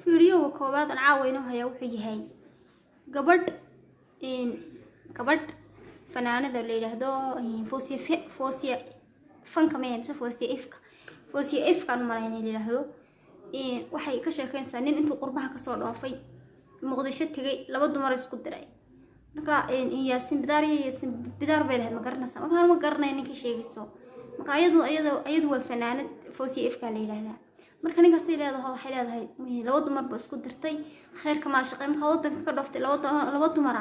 فيديو كوباد العاوينه هيا وحي هاي قبل قبل فنانة اللي لهدو فوسيا فن كمان بس فوسيا إفك أنا مرة اللي لهدو waxay ka sheekaysaa nin intuu qurbaha ka soo dhoofay muqdisho tagay laba dumar isku diray marka yaasin bidaar bay lahayd ma garanaysaa ma garanay ninkii sheegayso marka ayadu waa fanaanad foosi ifka la yiraahdaa marka ninkaas waxay leedahay laba dumar ba isku dirtay khayrka ma shaqay marka wadanka ka dhooftay laba dumar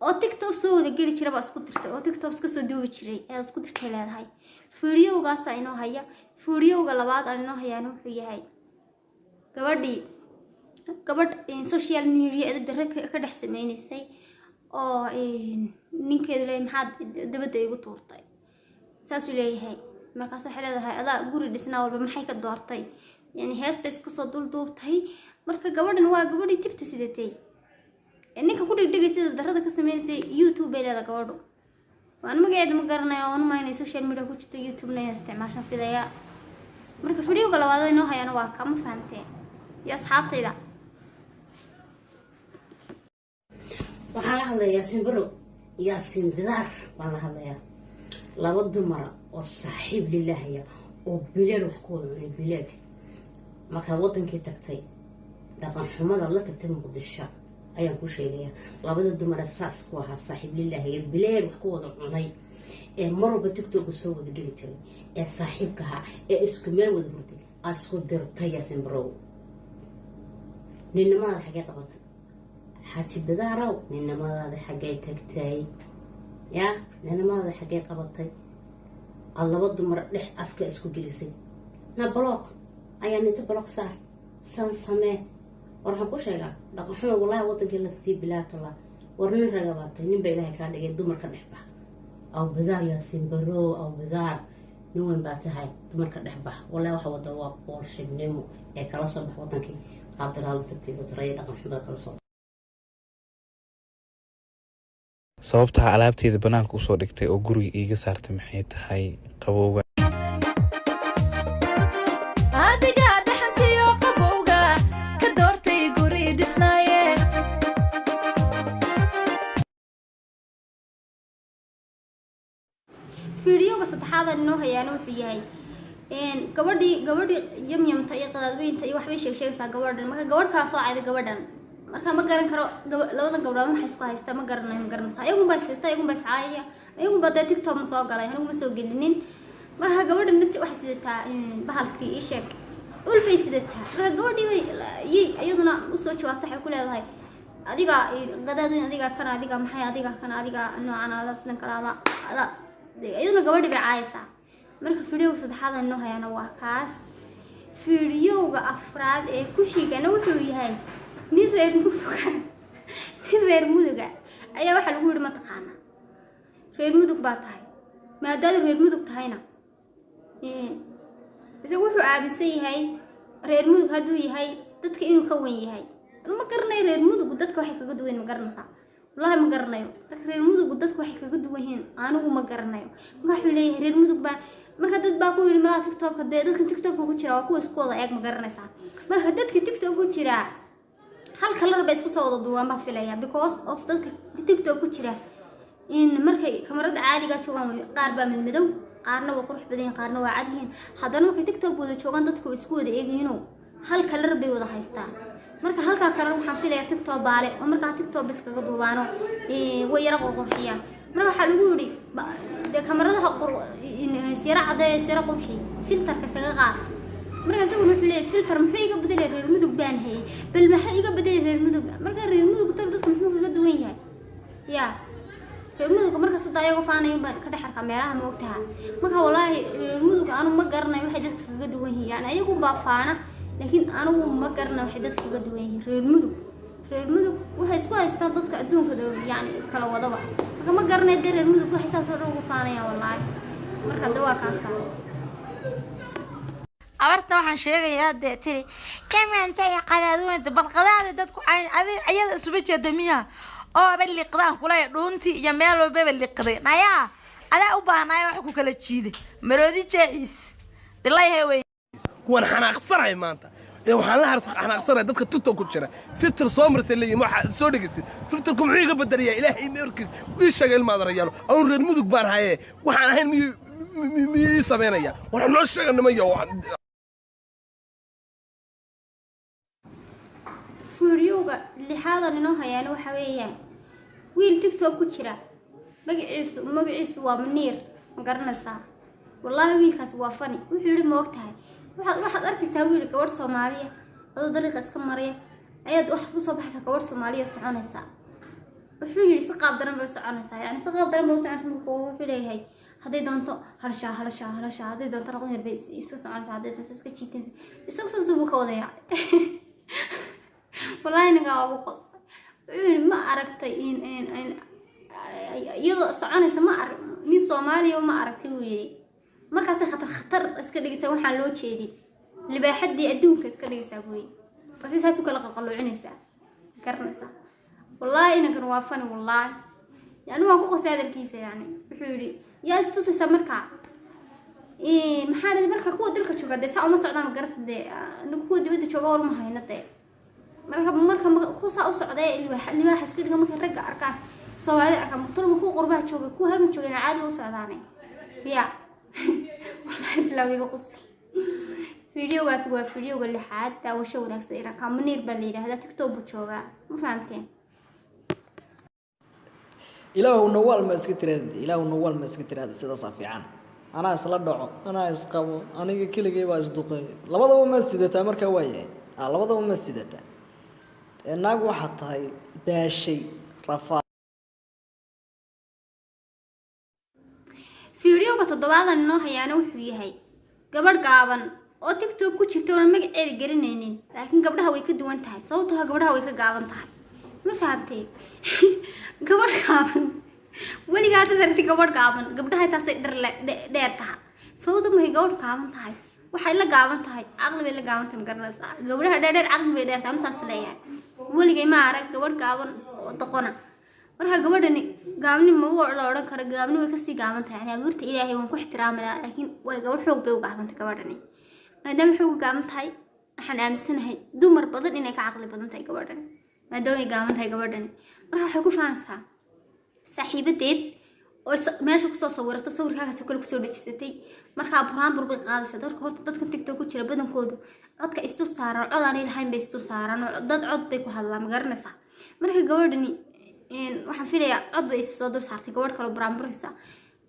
oo TikTok soo wada geli jiray ba isku dirtay oo TikTok ka soo duubi jiray ee isku dirtay leedahay fiidiyowgaas inoo haya fiidiyowga labaad inoo hayaan wuxuu yahay gabadh social media dare ka dhex sameeysay oo ninkeedu leeyahay maxaad dabada igu tuurtay saas uu leeyahay markaas waxay leedahay adaa guri dhisnaa walba maxay ka doortay yani heestas ka soo duubtay marka gabadhan waa gabadhii tibta sidatay ninka ku dhigay sida darada ka sameeysay YouTube bay leedahay gabadhu waan magaceeda ma garanayo oo ma inay social media ku jirto YouTube na isticmaashan fidaya marka fiidiyowga labaad inoo hayana waa kama fahanteen يا أصحابتي لا waxaan la hadlayaa yaasin baro yaasin bidaar waan la hadlayaa laba dumar oo saaxiib lillaahaya oo bilaad wax ku wada bilaad marka wadankii tagtay dhaqan xumada la tagtay muqdisho ayaan ku sheegayaa labada dumar saas ku ahaa saaxiib lillaahaya bilaad wax ku wada cunay ee marba TikTok soo wada gali jiray ee saaxiibka ahaa ee isku meel wada hurtay asku dirtay yaasin baro ninamada xagee qabatay xaaji bidaaraw ninamada xagee tagtay ya ninamada xagee qabatay laba dumar dhex afka isku gelisay na block ayaa inta block saar san samee waxaan ku sheegaa dhaqan xumo wallahi wadankii la tagtay bilaatala warnin ragabatay nin bay ilaahay ka dhigay dumar ka dhex bax aw bidaar yaasin baro aw bidaar nin weyn baa tahay dumar ka dhex bax wallahi waxa wada waa boolshinimo ee kala soo bax wadankii sababta alaabteeda banaanka u soo dhigtay oo guriga iiga saartay maxay tahay qabowga adiga dhaxantiyo qabowga ka doortay guri dhisnaaye fiidiyowga saddexaad inoo hayaan wuxuu yahay gabadhii yamyamta iyo qadaadweynta iyo waxbay sheegaysaa gabadhan marka gabadh ka soo cayday gabadhan marka ma garan karo labadan gabdhood waxay isku haystaa ma garanaysa ayagu baa siista ayagu baa saacaya ayagu baa TikTok ma soo galay anigu ma soo gelinin marka gabadhan inta wax sidataa bahalkii ii sheeg ulbay sidataa marka gabadhii ayaduna u soo jawaabtay waxay ku leedahay adiga qadaadweyn adiga kana adiga maxay adiga kana adiga noocan aad sidan kala ayaduna gabadhii bay caayaysaa marka fiidiyowga saddexaad inoo hayana waa kaas fiidiyowga afraad ee ku xigana wuxuu yahay nin reer muduga ayaa waxa lagu yiri ma taqaana reer mudug baa tahay maadaama reer mudug tahayna isagu wuxuu aabisan yahay reer mudug haduu yahay dadka inuu ka weyn yahay ma garanayo reer mudug dadka waxay kaga duwan ma garanaysaa wallahi ma garanayo reer mudug dadka waxay kaga duwan yihiin anigu ma garanayo wuxuu leeyahay reer mudug baa marka dad baa ku yiri malaha TikTok dadka TikTok ku jira waa kuwa isku wada eeg ma garanaysaa marka dadka TikTok ku jira hal kalar bay isku soo wada duubaan baa filaya because of dadka TikTok ku jira in markay kamarada caadiga joogan qaar baa madow qaarna waa qurux badan qaarna waa cad yihiin haddana markay TikTok wada joogan dadku isku wada eegayeen hal kalar bay wada haystaan marka halka kalar waxaan filaya TikTok baale oo marka TikTok bas kaga duubaano way yara qurxiyaan marka waxa lagu yiri de kamarada sira caday sira qurxi filterka saga qaad marka isagu wuxuu leeyahay filter muxuu iga bedelay reer mudug baan hay bal maxay iga bedelay reer mudug marka reer mudug dadka muxuu kaga duwan yahay ya reer mudug marka sida ayagu faanayo ka dhaxarka meelaha ma ogtaha marka wallahi reer mudug aanu ma garanayo waxay dadka kaga duwan yihiin yani ayagu baa faana laakiin aanu ma garanayo waxay dadka kaga duwan yihiin reer mudug waxay isku haystaan dadka adduunka yani kala wadaba marka ma garanayo reer mudug waxay saas oo ugu faanayaan wallahi marka dawaa kaasa abarta waxaan sheegayaa tiri kamaanta ay qadaadweynta bal qadaada dadku ayada isuba jeedamiya oo baliqdaan kula dhuunti iyo meel walba baliqday naya adaa u baahnaa wax ku kala jiiday maroodi jeexis billahi way waan xanaaqsanahay maanta waxaan la xanaaqsanay dadka TikTok ku jira filter soo martay leeyahay waxa soo dhigaysid filterku muxuu iga badariyaa ilaahay markii ii sheegay ilmaad rayaalo aan reer mudug baan haye waxaan ahayn mi sameynaya waxaan noo sheeganamayo فيديوغا لحاضر إنه هيانو حويان ويل تيك توك كتيرا مقعيسو ومنير مقرنا ساعة والله ويلكاس وافني وحيري موقتها واحد أركي ساوي لك كور سومالية هذا طريقة اسكمارية أياد واحد كو صباح كور سومالية سعونة ساعة وحيري سقاب درن بسعونة ساعة يعني سقاب درن بسعونة ساعة وحيري هاي هذي دونتو هرشا هذي دونتو رقم البيت يسكو سعونة ساعة هذي دونتو اسكو تشيتين يسكو سنسوبو كوضيع والله أنا قاعد أقص ما أركتي إن يلا صعانة ما أرك من صومالي وما أركتي ويدي مركز خطر اسكدي يسوي حلو شيء اللي بحد يقدمك اسكدي يسوي بس يساسو كلا قلقلو عنيسا كرنسا والله أنا كان وافني والله يعني ما أقول هذا الكيس يعني بحولي يا استوس سمركع محارد مركع هو دلك شو قد ساعة ما صعدنا مقرص ده نقول دي بدي شغال ما هي نتاي marka ku saa u socday ilaa xaskiga marka rag arkaan Soomaali arkaan muxuu ku qurbaha jooga ku halma joogina caadi u socdaanay ya wallahi bilaawiga qosli fiidiyogaas waa fiidiyoga lixaad daawasho wanaagsan ira kaamniir bal leeyahay TikTok bu jooga ma fahamteen ilaahu nawal ma iska tiraad sidaas fiican ana isla dhaco ana isqabo aniga kiligay waa isduqay labadaba ma sidata marka waayay labadaba ma sidata naag waxa tahay daashay rafaa fiidiyoga todobaadan noo hayaana wuxuu yahay gabadh gaaban oo TikTok ku jirto oo magaceeda garanaynin laakiin gabdhaha way ka duwan tahay sababtoo gabdhaha way ka gaaban tahay ma fahamtay gabadh gaaban weligaa dadka gabadh gaaban gabdhaha taasay dheer tahay sababtoo ma gabadh gaaban tahay waxay la gaaban tahay aqli bay la gaaban tahay garanaysaa gabdhaha dheer aqli bay dheer tahay amsaas leeyahay weligay ma arag gabadh gaaban oo doqona marka gabadhani gaabni ma la oran karo gaabni way ka sii gaaban tahay yani abuurta ilaahay waan ku ixtiraamaa laakiin way gabadh xoog bay u gaaban tahay gabadhani maadaama xoog gaaban tahay waxaan aaminsanahay dumar badan inay ka aqli badan tahay gabadhani maadaama ay gaaban tahay gabadhani marka waxay ku faanaysaa saaxiibadeed oo meesha ku soo sawirto sawirkaas kale ku soo dhajisatay marka buraanbur bay qaadaysaa dadka TikTok ku jira badankoodu codka istur saaran cod aan ilahayn bay istur saaran dad cod bay ku hadlaan ma garanaysaa marka gabadhani waxaan filayaa cod bay soo dul saartay gabadh kale buraanburaysa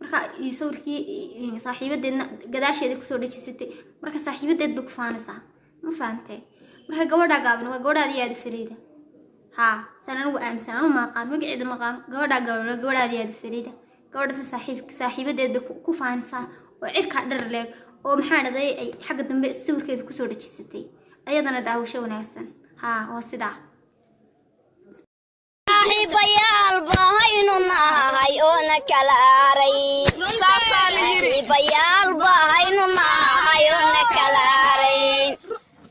marka sawirkii saaxiibadeedna gadaasheeda ku soo dhajisatay marka saaxiibadeed bay ku faanaysaa ma fahamtay marka gabadha gaaban waa gabadhaadii aad fariida ha sanad ugu aaminsan anu ma aqaan magaceeda ma aqaan gabadhaadii aad fariida gabadha saaxiibadeed ku faanaysaa oo cirka dhar leeg oo maxaa dhaday ay xagga dambe sawirkeeda ku soo dhajisatay ayadana daawasho wanaagsan ha waa sidaa saaxiibayaal bahaynu nahay oo na kala aaray saaxiibayaal bahaynu nahay oo na kala aaray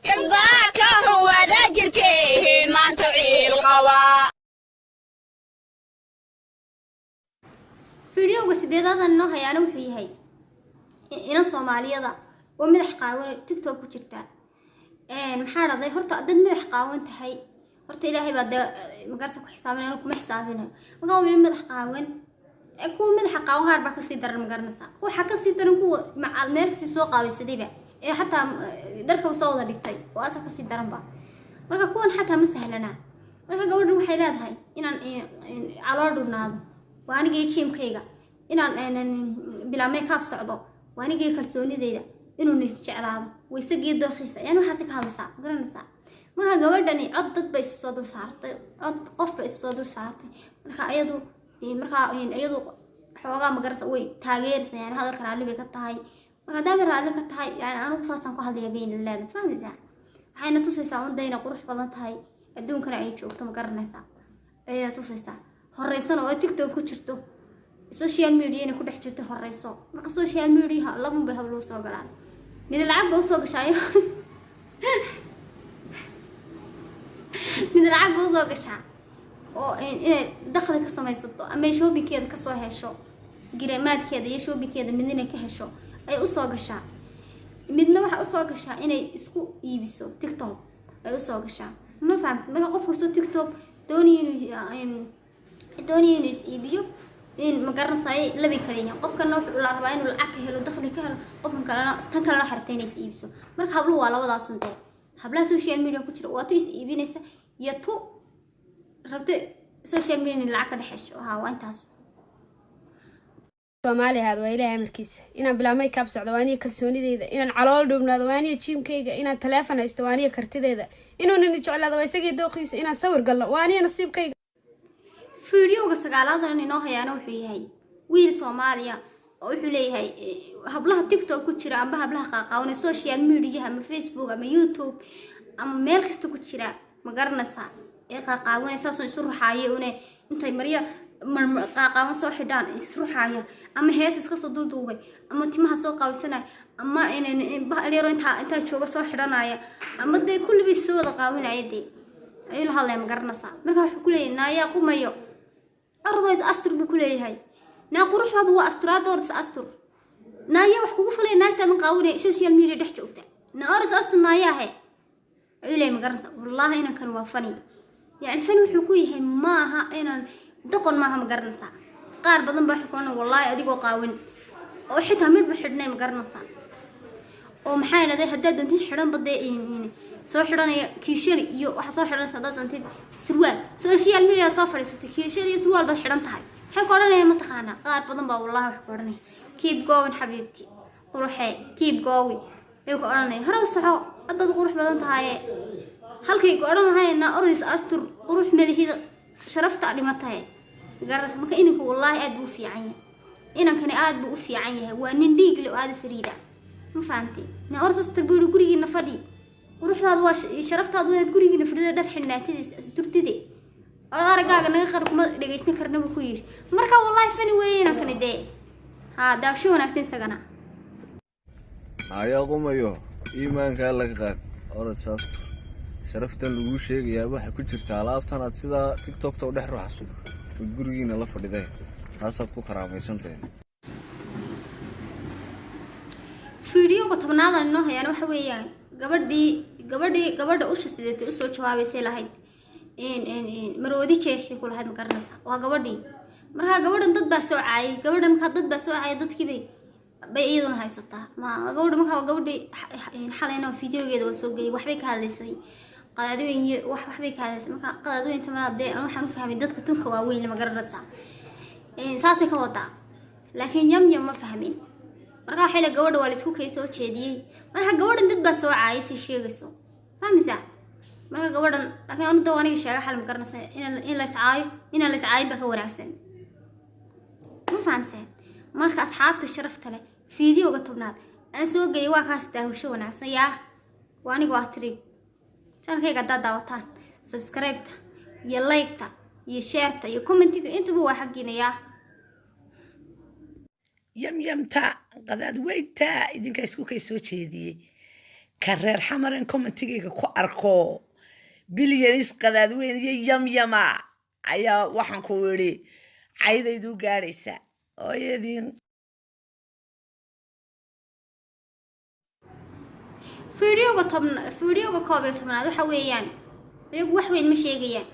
kadbaa ka wada jirkeen maanta ciil qaba fiidiyoga sideedaadan noo hayaana wuxuu yahay ina Soomaaliyada oo madax qaawan TikTok ku jirta maxaa dhaday horta dad madax qaawan tahay horta ilaahay baa magarsa ku xisaabinaa kuma xisaabinayo waxa uu madax qaawan ku madax qaawan qaar baa ka sii daran magarnasa waxa ka sii daran kuwa macal meel si soo qaawisadayba ee hatta dharka soo wada dhigtay oo asa ka sii daran ba marka kuwan hatta ma sahlana marka gabadhu waxay leedahay inaan calool dhunaado waanigii jiimkayga inaan bilaa makeup socdo waanigii kalsoonideyda inuu nis jeclaado waysagii dookhisa yani waxaas ka hadlaysaa garanaysaa marka gabadhani cod dad bay soo dul saartay cod qof bay soo dul saartay marka ayadu xoogaa magarasa way taageeraysaa yani hadalka raalli bay ka tahay marka daami raalli ka tahay yani anigu saasaan ku hadlaya bayna leedahay fahmaysaa waxayna tusaysaa undayna qurux badan tahay adduunkana ay joogto ma garanaysaa ayay tusaysaa horeysan oo TikTok ku jirto social media inay ku dhex jirto horeyso marka social media lagu bay hablo soo galaan mid lacag oo soo gashayo mid lacag oo soo gashaa oo inay dakhli ka samaysato ama shoppingkeeda ka soo hesho gireemaadkeeda iyo shoppingkeeda midna ka hesho ay u soo gashaa midna waxa usoo gashaa inay isku iibiso tiktok ay usoo gashaa ma fahamtid marka qof kastoo tiktok doonaya inuu is iibiyo in ma garanaysaay labi kaliya qofkana wuxuu la rabaa inuu lacag ka helo dakhli ka helo qofkan kalena tan kalena xartay inay is iibiso marka habluhu waa labadaas unta hablaha social media ku jira waa tu is iibinaysa iyo tu rabta social media in lacag ka dhaxesho waa intaas Soomaali hada waa ilaahay amarkiisa inaan bilaa makeup socdo waa aniga kalsoonideyda inaan calool dhubnaado waa aniga gymkayga inaan telefoon haysto waa aniga kartideeda inuu nin jeclaado waa isagii dooqiisa inaan sawir galno waa aniga nasiibkayga fiidiyowga sagaalaadan inoo hayaana wuxuu yahay wiil Soomaaliya oo wuxuu leeyahay hablaha TikTok ku jira amba hablaha qaaqaawan social media ama Facebook ama YouTube ama meel kasta ku jira ma garanaysaa ee qaaqaawan saaso isu ruxaayay una intay mariya qaaqaawan soo xidhaan isu ruxaaya ama hees iska soo dulduubay ama timaha soo qaawsanay ama dhalinyaro inta jooga soo xidhanaya ama day kulli soo wada qaawinayay ayuu la hadlay ma garanaysaa marka wuxuu ku leeyahay naaya qumayo ardays astur buu ku leeyahay na quruxdaadu waa asturaadooda astur naaya wax kugu falay naagtaada qaawinay social media dhex joogta na aras astur naaya he ayuu leeyahay ma garanaysaa wallahi inaan kan waa fani yani fani wuxuu ku yahay maaha inaan doqon maaha ma garanaysaa qaar badan baa xukoona wallahi adigoo qaawin oo xitaa midba xidhnay ma garanaysaa oo maxay leedahay hadda doontid xidhan baday soo xidhanaya kiishali iyo waxa soo xidhanaysa dad doontid surwaal social media soo fadhiisatay kiishali iyo surwaal bad xidhan tahay waxay ku oranayaan ma taqaana qaar badan baa wallahi wax ku oranay keep going xabiibti quruxee keep going ay ku oranay haraw saxo dad qurux badan tahay halkay ku oranayna oris astur qurux madahida sharafta dhimatay garas marka inanku wallahi aad buu fiican yahay inankani aad buu u fiican yahay waa nin dhiig leh oo aad fariida ma fahamtay na oris astur buu gurigiina fadhi quruxdaadu waa sharaftaadu inaad gurigiina fadhido dhar xidhnaatadiis asturtide aragaaga naga qar kuma dhageysan karna buu ku yiri marka wallahi fani weeyna kan idee daawsho wanaagsan sagana ayaa qumayo iimaanka laga qaad orod saasto sharaftan lagu sheegayaa waxa ku jirta alaabtan aad sida TikTok ta u dhex ruuxaso gurigiina la fadhiday taasaad ku karaamaysantahay fiidiyowga tobnaad inoo hayaan waxa weeyaan gabadha usha sideetay usoo jawaabaysay lahayd maroodi jeexi ku lahayd ma garanaysaa waa gabadhii marka gabadhan dad baa soo caayay gabadhan marka dad baa soo caayay dadkii bay iyaduna haysataa ma gabadha marka gabadhii xalayna fiidiyowgeeda waa soo geliyay waxbay ka hadlaysay qadaadooyin waxbay ka hadlaysay marka qadaadooyin tamanaadee waxaan u fahmay dadka tunka waa weyn ma garanaysaa saasay ka wadaa laakiin yam ma fahmin marka xilli gabadha waa la isku kay soo jeediyay marka gabadhan dad baa soo caayay si sheegayso fahmaysaa marka gabadhan laakiin anu dawaaniga sheega xal ma garanaysaa in la iscaayo ba ka wanaagsan ma fahamsan marka asxaabta sharafta leh fiidiyowga tobnaad aan soo geliyay waa kaas daawasho wanaagsan yaa waa aniga waa tiri channelkayga haddaad daawataan subscribe-ta iyo like-ta iyo share-ta iyo commentiga intuba waa xaggiina yaa yamyamta qadaad weynta idinka isku kay soo jeediyey ka reer xamaran commentigayga ku arko bilyanis qadaad weyn iyo yamyama ayaa waxaan ku wiri caydaydu gaadhaysa ooyadiin fiidiyowga koob iyo tobnaad waxa weeyaan iyagu wax weyn ma sheegayaan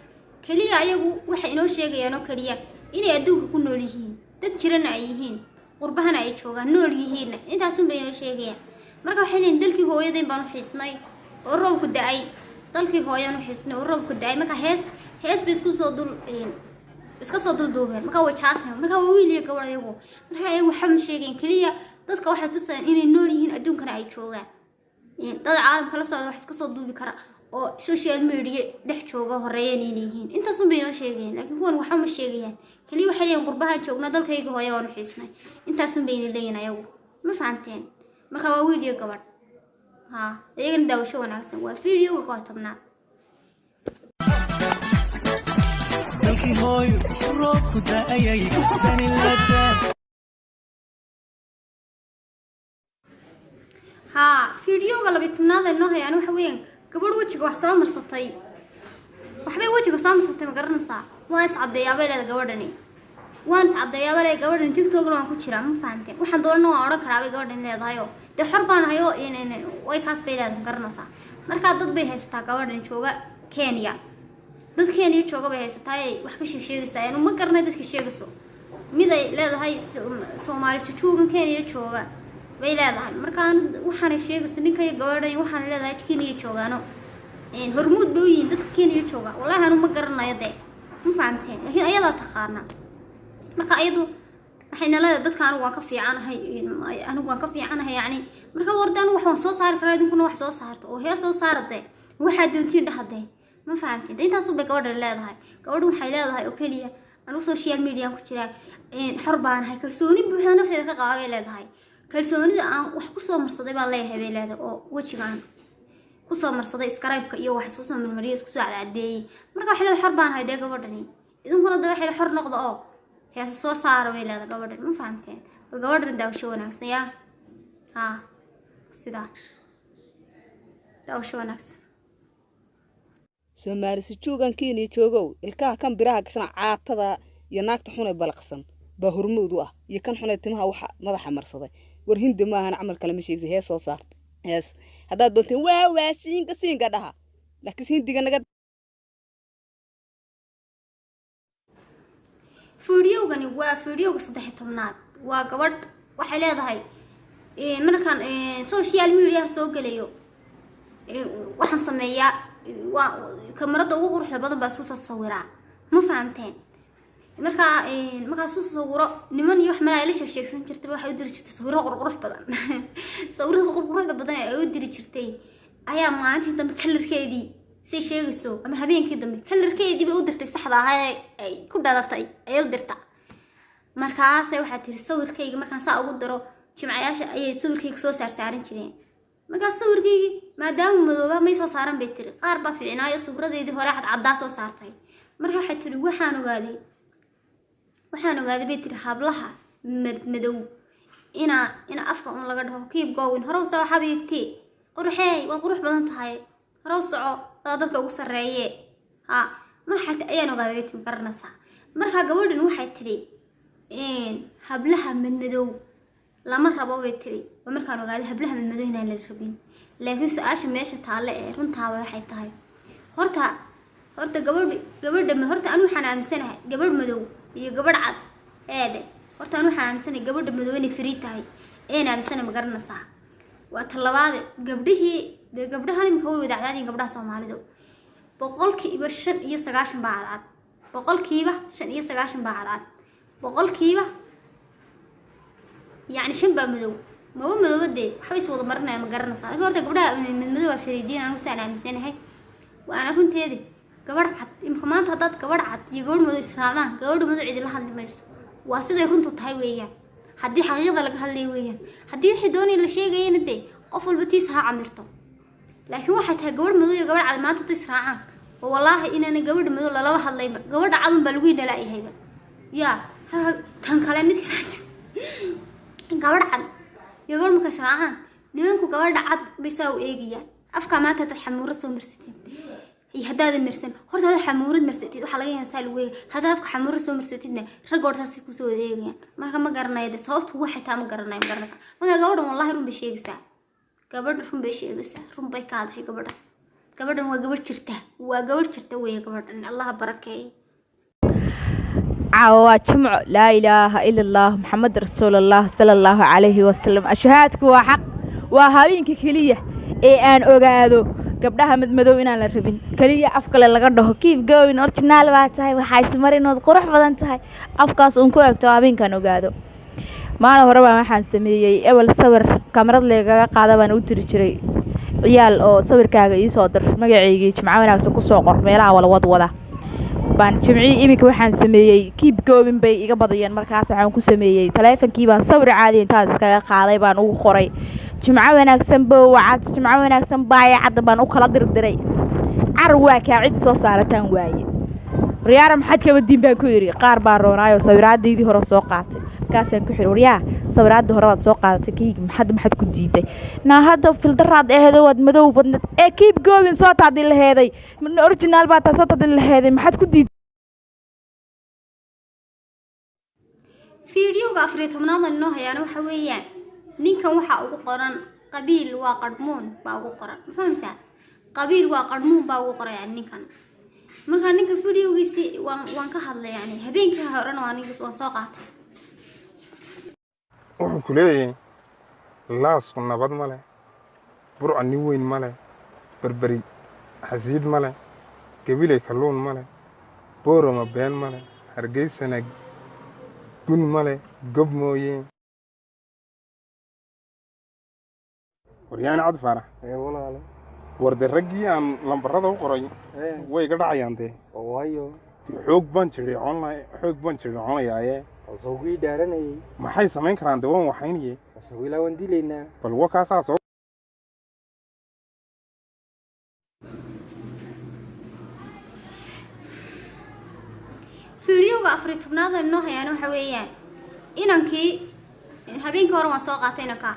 kaliya ayagu waxay inoo sheegayaan oo kaliya inay adduunka ku nool yihiin dad jirana ay yihiin qurbahana ay joogaan nool yihiin intaasun bay inoo sheegayaan marka waxay leeyihiin dalkii hooyadeen baan u xiisnay oo roobku da'ay dalkii hooyaan u xiisnay oo roobku da'ay marka hees bay iska soo dulduubeen marka way jaaseen marka waa wiil iyo gabadh ayagu marka ayagu waxa ma sheegayaan kaliya dadka waxay tusayaan inay nool yihiin adduunkana ay joogaan dad caalamka la socda wax iska soo duubi kara oo social media dhex jooga horeeyeen inay yihiin intaasun bay inoo sheegayaan laakiin kuwan waxa ma sheegayaan kaliya waxay leeyihiin qurbahan joogna dalkayga hooyo waan u xiisnay intaasun bay leeyihiin ayagu ma fahamteen marka waa wiil iyo gabadh iyagana daawasho wanaagsan waa fiidiyowga koob tobnaad dalkii hooyo roobku da'ayay dani ladaa fiidiyowga 12 inoo hayaan waxa weeyaan gabadh wajiga wax soo marsatay waxbay wajiga soo marsatay ma garanaysaa waa is cadeeyaabay leedahay gabadhani waan is cadeeyaabay leedahay gabadhan TikTok-na waan ku jiraa ma fahanteen waxaan doonana waan oran karaa bay gabadhan leedahay oo dee xor baan hayo way kaas bay leedahay garanaysaa markaa dad bay haysataa gabadhan jooga Kenya dad Kenya jooga bay haysataa ay wax ka sheegaysaa inuu ma garanay dadka sheegayso mid ay leedahay Soomaali sujuugan Kenya jooga bay leedahay markaa waxaan sheegayso ninka gabadhan waxaan leedahay Kenya joogaano hormuud bay u yihiin dadka Kenya jooga wallahi anu ma garanayo dee ma fahamteen laakiin ayada taqaana marka ayadu waxayna leedahay dadka anigu waan ka fiicanahay yani marka wardaan waxaan soo saari karaa idinkuna wax soo saarto oo hees soo saartay waxa doontiin dhaxday ma fahamteen intaas bay gabadha leedahay gabadhu waxay leedahay oo kaliya anu social media ku jira xor baan hay kalsooni buuxda nafteeda ka qaabay leedahay kalsoonida aan wax ku soo marsaday baan leeyahay bay leedahay oo wajigaan ku soo marsaday Skype-ka iyo wax isku soo marmariyay isku soo cadeeyay marka waxa leedahay xor baan hay gabadhani idinkuna waxay xor noqdo oo hees soo saaro way leedahay gabadhan ma fahamteen bal gabadhan daawasho wanaagsan yaa ha sida daawasho wanaagsan Soomaali sujuugan Kenya joogow ilkaha kan biraha gashan caatada iyo naagta xun ee balaqsan ba hormuud u ah iyo kan xun ee timaha waxa madaxa marsaday war hindi ma ahan amal kale ma sheegay hees soo saartay hees hadda doonteen waa siinka dhaha laakiin hindiga naga fiidiyowgani waa fiidiyowga 13aad waa gabadh waxay leedahay markaan social media soo galayo waxaan sameeyaa waa kamarada ugu quruxda badan baa soo sawiraa ma fahamteen marka soo sawiro niman iyo wax mala la sheegsan jirtay waxay u diri jirtay sawiro qurux badan sawirada quruxda badan ay u diri jirtay ayaa maalintii dambe kalarkeedii si sheegayso ama habeenkii dambe kalarkeedii bay u dirtay saxda ah ay ku dhalatay ay u dirta markaas waxa tiri sawirkayga markaan saa ugu diro jimcayaasha ayay sawirkayga soo saaran jireen markaas sawirkayga maadaama madooba may soo saaran bay tiri qaar ba fiicnaayo sawiradeedii hore caddaa soo saartay marka waxa tiri waxaan ogaaday bay tiri hablaha madow ina afka un laga dhaho keep going hore u soo xabiibti qurxay waa qurux badan tahay hore u soco dadka ugu sareeyay ha marka ayaan ogaaday bay tiri qarnasa marka gabadhan waxay tiri hablaha madow lama rabo bay tiri markaan ogaaday hablaha madow inaan la rabin laakiin su'aasha meesha taale ee runtaa waxay tahay horta gabadha horta anu waxaan aaminsanahay gabadh madow iyo gabadh cad horta anu waxaan aaminsanahay gabadha madow inay free tahay aaminsanahay ma garanaysaa waa talabaad gabdhahan imika way wadaacdaadeen gabdhaha Soomaalidu boqolkiiba 95 baa cadcad boqolkiiba 95 baa cadcad boqolkiiba يعني شن بمدو ما هو مدو بدي حبيس وضع مرنا ما قرنا صار قلت قبلها من مدو فريدين أنا وسأنا من سنة هاي وأنا كنت هذي قبل عد يمكن ما تحطت قبل عد يقول مدو إسرائيل قبل مدو عيد الله اللي ماشي واسد يكون تطهي وياه حدي حقيقة لك هاللي وياه حدي يحدوني لشيء جاي ندي قفل بتيسها عمرته لكن واحد قبل مدو قبل عد ما تطيسرعان والله إن أنا قبل مدو لا واحد الله قبل عدم بلوين لا هي يا كان كلامي gabadh cad iyo gabadh marka saraacan nimanku gabadh cad bisaw eegiyaan afka maanta taxamuurad soo marsatid iyo hadaad marsan horta hada xamuurad marsatid waxa laga yaabaa salweey hada afka xamuurad soo marsatidna ragortaasi ku soo eegayaan marka ma garanayo sababtu waxa taa ma garanayo marka gabadhan wallahi run bay sheegaysaa run bay ka hadashay gabadhan waa gabadh jirta weey gabadhan Allah barakeeyo عوا جمع لا إله إلا الله محمد رسول الله صلى الله عليه وسلم أشهادك وحق وهاوينك كلية أن أقعدو قبلها مدمدو إنا لربين كلية أفكال اللي قرده كيف قوين أورتنال باتاي وحايس مرين وقرح بدنتاي أفكاس أنكو أكتوابين كانوا قادو ما أنا هربا ما حان سميي أول صور كاميرا اللي قاعدة بان أوتري جري عيال أو صور كاغا يصادر مقعيجي جمعاونا كسوكو سوقر ميلا ولا وضوضا baan jimcii imika waxaan sameeyay keep going bay iga badayeen markaas waxaan ku sameeyay taleefankii baan sawir caadi intaas kaga qaaday baan ugu qoray jimco wanaagsan baayacad baan u kala dirdiray carwa ka cid soo saarataan waaye riyaara maxad ka wadin baan ku yiri qaar baan roonaayo sawiraadii hore soo qaatay markaasaan ku xiriiriyaa sawiraadii hore soo qaadatay kiig maxad ku diiday na hadda filteraad eheedo wad madow badnad ee keep going soo taadin laheeday min original baa taasoo taadin laheeday maxad ku diiday فيديو قافري تمناض إنه يعني وحويان ninkan waxaa ugu qoran qabiil waa qadhmuun baa ugu qoran ma fahamsaa qabiil waa qadhmuun baa ugu qoran yani ninkan markaa ninka videogiisi waan ka hadlay yani habeenkii horena waan soo qaatay wuxuu ku leeyahay laasku nabad ma leh burca nin weyn ma leh berberi xasiid ma leh gabiley kalluun ma leh boorama been ma leh hargeysana gun ma leh gob mooyeen waryaani cabdi faarax walaalo warde raggii aan lambarada u qoray way iga dhacayaan dee waayo xoog baan jiricoonayaa asagii dhaaranayay maxay samayn karaan dee waan waxaynaye asagii laa waan dilaynaa bal wakaasaa soo fiidiyowga 14aad noo hayaan waxa weeyaan inankii habeenkii hore waan soo qaatay inanka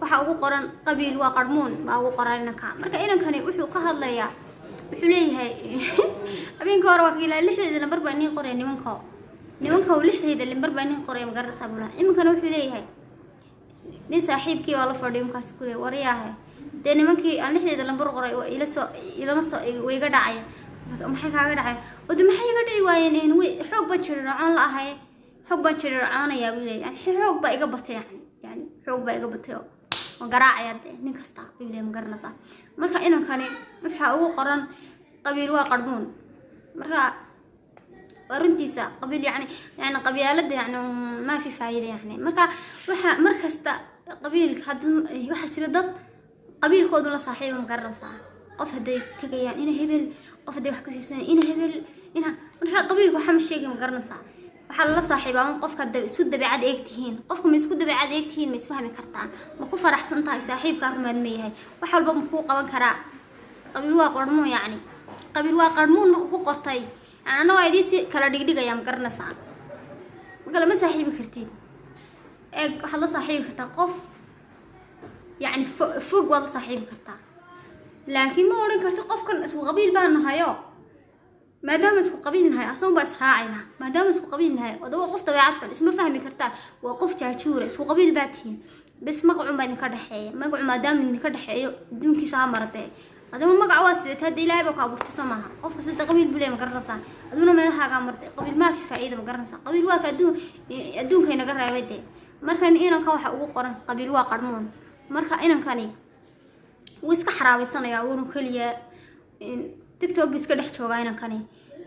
waxa ugu qoran qabiil waa qadhmuun baa ugu qoran inanka marka inankani wuxuu ka hadlayaa wuxuu leeyahay habeenkii hore waa ilaa 6 lambar baa nin qoray nimanka 6 lambar baa nin qoray magaranaysaa bula iminkana wuxuu leeyahay nin saaxiibkii waa la fadhiyo markaas ku leeyahay wariyaahay dee nimankii aan 6 lambar qoray waa ilama soo wayga dhacay maxay kaaga dhacay wada maxay iga dhici waayeen way xoog baan jiricaan la ahay xoog baan jiricaanayaa buu leeyahay xoog baa iga batay yani xoog baa iga batay oo garaacaya nin kasta buu leeyahay magaranaysaa marka inankani waxa ugu qoran qabiil waa qadhmuun marka arrintiisa qabiil yani qabyaalada yani ma fi faa'iido yani marka waxa markasta qabiil waxa jira dad qabiilkoodu la saaxiibo magaranaysaa qof haday tagayaan ina hebel qof haday wax ka siibsan ina hebel ina marka qabiilku waxa ma sheegay magaranaysaa waxa la saaxiibaa qofka isku dabeecad eegtihiin qofku ma isku dabeecad eegtihiin ma isfahmi kartaan ma ku faraxsan tahay saaxiibka rumaad ma yahay wax walba ma ku qaban karaa qabiil waa qadhmuun yani qabiil waa qadhmuun markuu ku qortay ana waa idii kala dhigdhigaya magaranaysaa marka lama saaxiibi kartid waxa la saaxiibi kartaa qof يعني فوق وضع صاحب كرتا لكن ما أورين كرتا قف كان اسمه قبيل بان نهايو ما دام اسمه قبيل نهاية أصلا بس راعينا ما دام اسمه قبيل نهاية وده وقف طبيعة اسمه فهمي كرتا وقف تشور اسمه قبيل باتين بس مقعو بين كرحية مقعو ما دام من كرحية دون كيسها مرتين هذا من مقعو واسد هذا لا يبقى أبو تسمعها قف كسد قبيل بلا مقرصة أدونا ما لها مرتين قبيل ما في فائدة مقرصة قبيل واك أدون كي نقرأ يودي مركان إنا كوحة وقرن قبيل واقرمون marka inankani wuu iska xaraabaysanaya uuna kaliya tiktok iska dhex jooga inankani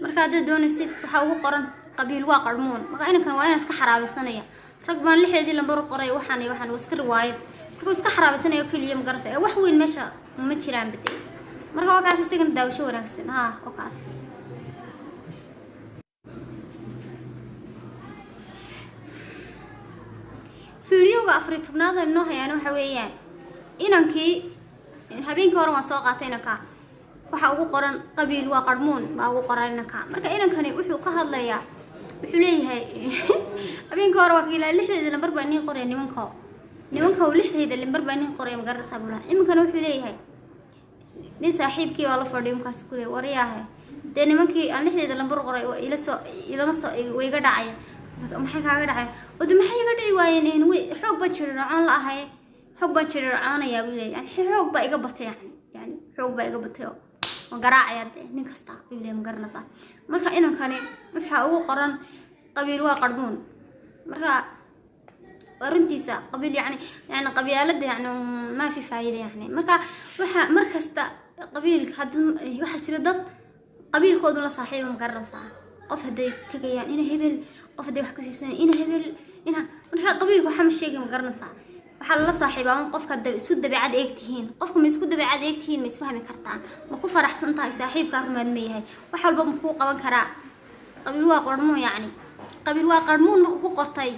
marka dad doonaysid waxa ugu qoran qabiil waa qadhmuun marka inankan waa inaan iska xaraabaysanaya rag baan 6 lambar qoray waxaan iska riwaayad marka iska xaraabaysanaya kaliya magarasay wax weyn meesha ma jiraan bidii marka waa kaas isaga daawasho wanaagsan oo kaas fiidiyowga 14aad noo hayaan waxa weeyaan inankii habeenkii hore waan soo qaatay inanka waxa ugu qoran qabiil waa qadhmuun baa ugu qoran inanka marka inankani wuxuu ka hadlayaa wuxuu leeyahay habeenkii hore waa ilaa 6 lambar baa nin qoray nimanka 6 lambar baa nin qoray magaranaysaa bula iminkana wuxuu leeyahay nin saaxiibkii waa la fadhiyo markaas ku leeyahay wariyaahay dee nimankii aan 6 lambar qoray waa ilama soo wayga dhacay maxay kaaga dhacay wada maxay iga dhici waayeen way xoog baan jiricaan la ahay xoog baan jiricaanayaa buu leeyahay xoog baa iga batay yani xoog baa iga batay oo garaacaya nin kasta buu leeyahay magaranaysaa marka inankani waxa ugu qoran qabiil waa qadhmuun marka arrintiisa qabiil yani qabyaalada yani ma fi faa'iido yani marka waxa markasta qabiil waxa jira dad qabiilkoodu la saaxiibo magaranaysaa qof haday tagayaan ina hebel qof haday wax ka siibsan ina hebel ina marka qabiilku waxa ma sheegay magaranaysaa waxa la saaxiibaa qofka isku dabeecad eegtihiin qofku ma isku dabeecad eegtihiin ma isfahmi kartaan ma ku faraxsan tahay saaxiibka rumaad ma yahay wax walba ma ku qaban karaa qabiil waa qadhmuun yani qabiil waa qadhmuun markuu ku qortay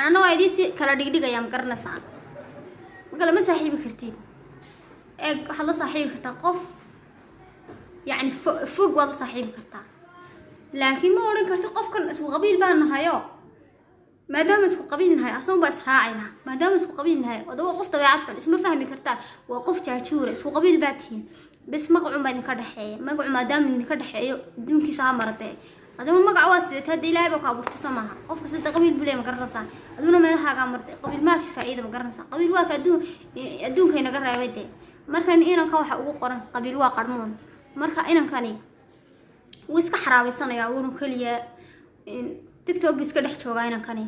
ana waa idii kala dhigdhigaya magaranaysaa marka lama saaxiibi kartid waxa la saaxiibi kartaa qof يعني فوق وضع صاحب كرتا لكن ما أورين كرتا قف كان اسمه قبيل بان نهايو ما دام اسمه قبيل نهاية أصلا بس راعينا ما دام اسمه قبيل نهاية وده وقف طبيعة اسمه فهمي كرتا وقف تشور اسمه قبيل باتين بس مقعو بين كرحية مقعو ما دام من كرحية دون كيسها مرتين aduna magac waa sidee hadii ilaahay baa ka abuurtay Soomaha qofka sida qabiil bulay ma garanaysaa aduna meelaha ka martay qabiil ma fi faa'iido ma garanaysaa qabiil waa ka adduunka inaga raayay markan inanka waxa ugu qoran qabiil waa qarmoon marka inankani wuu iska xaraabaysanaya uu kaliya TikTok iska dhex jooga inankani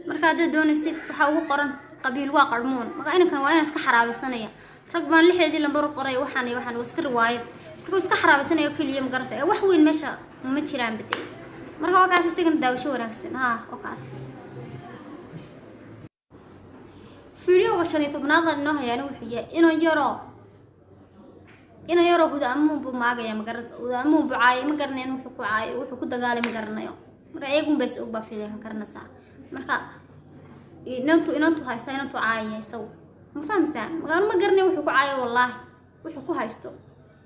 marka hadda doonaysid waxa ugu qoran qabiil waa qarmoon marka inankan waa iska xaraabaysanaya rag baan lixdeedii lambar qoray waxaan iska riwaayad marka iska xaraabaysanaya kaliya ma garanaysaa wax weyn meesha ma jiraan bidii marka waa kaas isagan daawasho wanaagsan oo kaas fiidiyowga 15aad noo hayaan wuxuu yahay inuu yaro hudaamuhu buu maagaya ma garanay ma garaneen wuxuu ku dagaalay ma garanayo marka iyagu bas u baafiday ma garanaysaa marka inantu haysta inantu caayay saw ma fahamsan ma garanay wuxuu ku caayo wallahi wuxuu ku haysto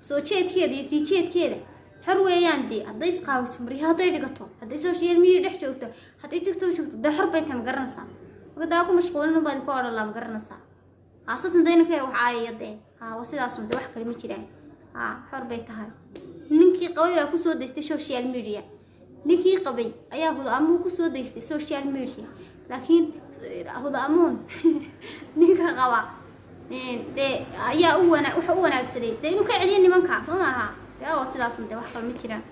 soo jeedkeeda iyo sii jeedkeeda xor weeyaan dii hadday isqaawiso mariyo hadday dhigato hadday social media dhex joogto hadday TikTok joogto dee xor bay tahay ma garanaysaa marka daa ku mashquulin baad ku odhan ma garanaysaa haasatan dayna ka wax caayayade waa sidaas un wax kale ma jiraan xor bay tahay ninkii qabay baa ku soo deystay social media ninkii qabay ayaa hudaamuhu ku soo deystay social media laakiin hudaamuun ninka qaba dee ayaa waxa u wanaagsanay dee inuu ka celiyo nimanka soo maaha yaa sidaas un wax kale ma jiraan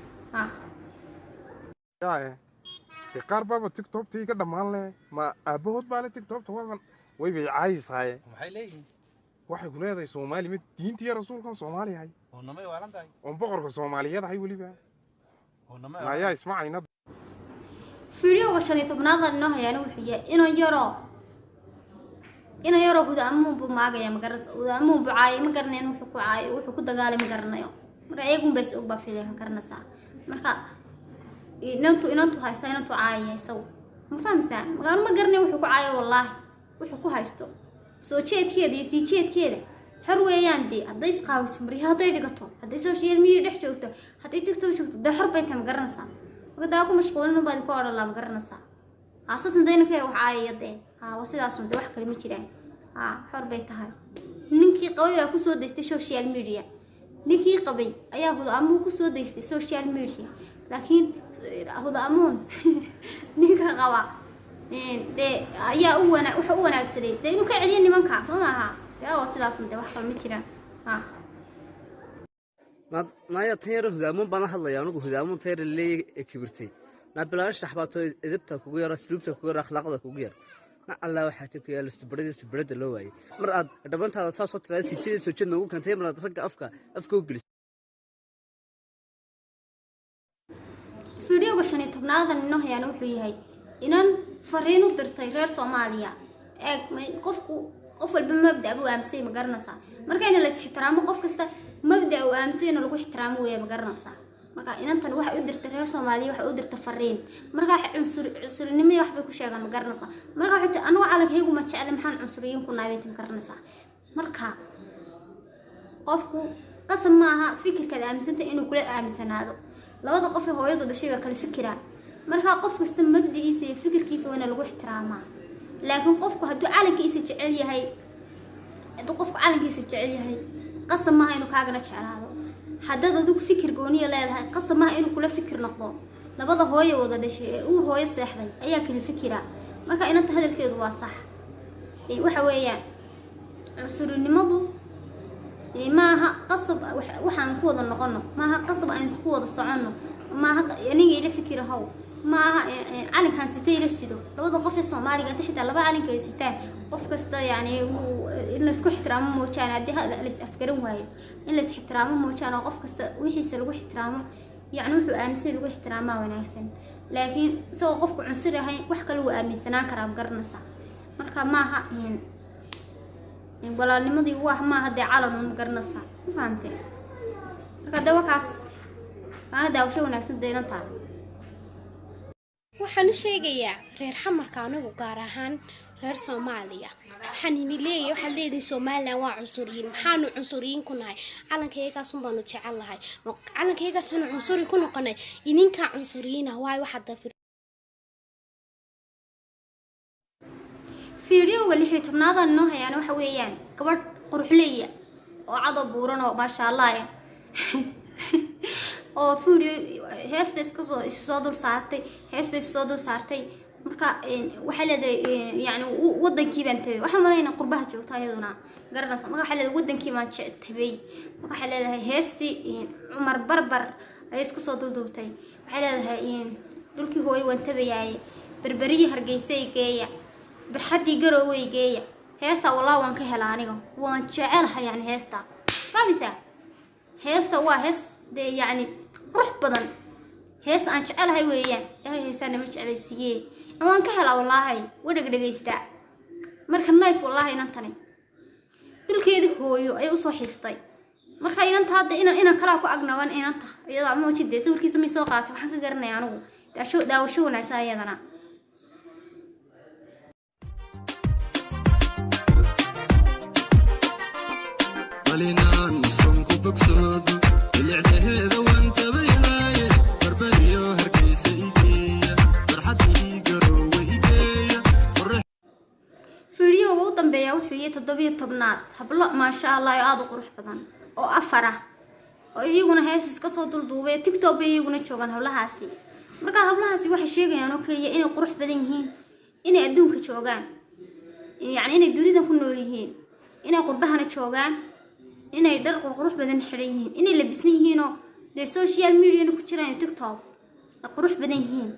yaa qaar baaba TikTok tii ka dhamaan leh ma aabahood baa leh TikTok way bay caayisay maxay leeyihiin waxay ku leedahay Soomaali mid diintii rasuulkan Soomaali hay oo namay waalan tahay oo boqorka Soomaaliyeed hay waliba oo namay ayaa ismaacayna fiidiyowga 15aad noo hayaan wuxuu yahay inuu yaro hudaamuhu buu maagaya ma garaneen wuxuu ku dagaalay ma garanayo marka iyagu bas u baafiday ma garanaysaa marka inantu haysta inantu caayay saw ma fahamsan ma garanay wuxuu ku caayo wallahi wuxuu ku haysto soo jeedkeeda iyo sii jeedkeeda xor weeyaan dii hadday isqaawiso mariyo hadday dhigato hadday social media dhex joogto hadday TikTok joogto dee xor bay tahay ma garanaysaa marka daa ku mashquulin baad ku odhan ma garanaysaa haasatan dayna ka wax caayayade waa sidaas un wax kale ma jiraan xor bay tahay ninkii qabay baa ku soo deystay social media ninkii qabay ayaa hudaamuhu ku soo deystay social media laakiin hudaamuun ninka qaba dee ayaa waxa u wanaagsanay dee inuu ka celiyo nimanka soo maaha yaa sidaas un wax kale ma jiraan naya tayar hudaamuun baan hadlaya anigu hudaamuun tayar leeyahay kibirtay na bilaash dhaxbaato edebta kugu yar asluubta kugu yar akhlaaqda kugu yar na alla waxa tii ku yaal isbarada loo waayay mar aad dhabantaada soo tiray si jeed soo jeed noogu kantay mar ragga afka u gelis fiidiyowga 15aad noo hayaan wuxuu yahay inan fariin u dirtay reer Soomaaliya qof walba mabda uu aaminsan ma garanaysaa marka in la ixtiraamo qof kasta mabda uu aaminsan lagu ixtiraamo way ma garanaysaa marka inantan waxa u dirtay reer Soomaaliya waxa u dirtay fariin marka cunsurinimo wax bay ku sheegan ma garanaysaa marka waxa anigu calankaygu ma jecel maxaan cunsuriyin ku naabay ma garanaysaa marka qofku qasam maaha fikirka aaminsanta inuu kula aaminsanaado labada qof ee hooyadu dhashay waa kala fikiraan marka qof kasta mabdigiisa iyo fikirkiisa waa lagu ixtiraamaa laakiin qofku hadduu calankiisa jecel yahay qasam maaha inuu kaagana jeclaado haddaad adigu fikir gooniya leedahay qasam maaha inuu kula fikir noqdo labada hooyo wada dhashay ee uu hooyo seexday ayaa kala fikira marka inanta hadalkeedu waa sax waxa weeyaan cunsurinimadu maaha qasab waxaan ku wada noqono maaha qasab aan isku wada socono maaha aniga ila fikirahow maaha calankan sitay la sido labada qof ee Soomaaliga xitaa laba calanka ay sitaan qof kasta yani in la isku ixtiraamo moojaan hadii la is afgaran waayo in la is ixtiraamo moojaan qof kasta wixiisa lagu ixtiraamo yani wuxuu aaminsan lagu ixtiraamaa wanaagsan laakiin soo qofku cunsur yahay wax kale uu aaminsanaan karaa ma garanaysaa marka maaha walaalnimadii wax maaha dee calan ma garanaysaa ma fahamtay marka dawakaas ana daawasho wanaagsan deynantaa waxaan u sheegayaa reer xamarka anagu gaar ahaan reer Soomaaliya waxaan leeyahay waxa leedahay Soomaaliland waa cunsuriyin maxaanu cunsuriyin ku nahay calankaygaas un baanu jecel lahay calankaygaas aanu cunsuri ku noqonay ininka cunsuriyiina waay waxa dafir fiidiyowga 16aad noo hayaan waxa weeyaan gabadh quruxleeya oo cado buuran oo ma sha Allah oo fiidiyo hees bay soo dul saartay hees bay soo dul saartay marka waxa leedahay yani wadankii baan tabay waxa maleynaa qurbaha joogta ayaduna garanaysa marka waxa leedahay wadankii baan tabay marka waxa leedahay heesti Umar Barbar ay iska soo duldubtay waxa leedahay dhulkii hooy waan tabayay berberiyi Hargeysa geeya barxadii Garowe geeya heesta walaa waan ka helaa aniga waan jecelahay yani heesta famisa heesta waa hees de yani ruux badan hees aan jecelahay weeyaan heesana ma jeclaysiiyay waan ka helaa wallahi wada dhageysta marka nice wallahi inaan tani dhulkeedii hooyo ay u soo xistay marka inanta hadda inaan kala ku agnawan inanta iyada ma wajidee sawirkiisa ma soo qaatay waxaan ka garanay anigu daawasho wanaagsan iyadana ولنان صنكو بكسود العتهد وانت بيناي بربريو هركيسة إيجية فرحتي قرو وإيجية فيديو وطن بيا وحوية تضبيط طبنات حبلا ما شاء الله يعاد قروح بدن أو أفرح أو يجونا هاس كسر دلدوبة تيك توك يجونا شوغان هبلا هاسي مركا هبلا هاسي واحد شيء يعني كلية إنه قروح بدنهين إنه أدوم كشوغان يعني إنه دوريدا كنوليهين إنه قربها نشوغان inay dhar qurux badan xiran yihiin inay labisan yihiin oo de social media ku jiraan TikTok qurux badan yihiin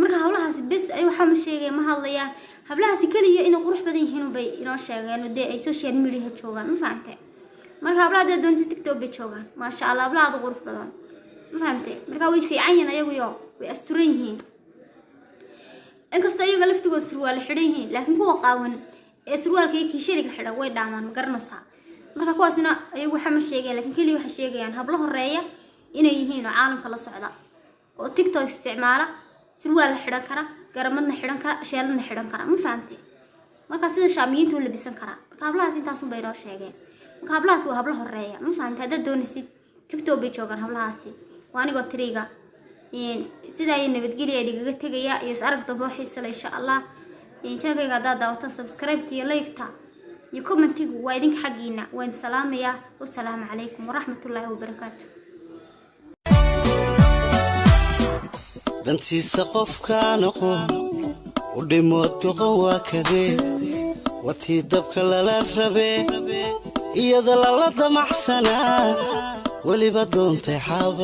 marka hawlahaas bes ay waxa ma sheegay ma hadlayaan hablahaas kaliya inay qurux badan yihiin bay inoo sheegeen oo de ay social media joogaan ma fahamtay marka hablaha doonta TikTok bay joogaan ma sha Allah hablaha qurux badan ma fahamtay marka way fiican yihiin ayagu iyo way asturan yihiin inkastoo ayaga laftigooda surwaal xiran yihiin laakiin kuwa qaawan ee surwaalka iyo kiishariga xidhan way dhaamaan ma garanaysaa marka kuwaasina ayagu waxa ma sheegay laakiin kaliya waxa sheegayaan hablo horeeya inay yihiin caalamka la socda oo TikTok isticmaala surwaal xiran kara garamadna xiran kara sheeladna xiran kara ma fahamtay marka sida shaamiyiintu labisan kara marka hablahaas intaas bay noo sheegeen marka hablahaas waa hablo horeeya ma fahamtay hadda doonaysid TikTok bay joogan hablahaasi waa aniga tiriga sida ay nabadgelyo idiga tagaya iyo arag dabo xiisa insha Allah channelka hadda daawata subscribe iyo like ta يكومنتي وايدين حقينا وين سلام يا والسلام عليكم ورحمة الله وبركاته dantii saqofka noqo u dhimood qowa kadee watii dabka lala rabe iyada la damacsana waliba doontay xaabad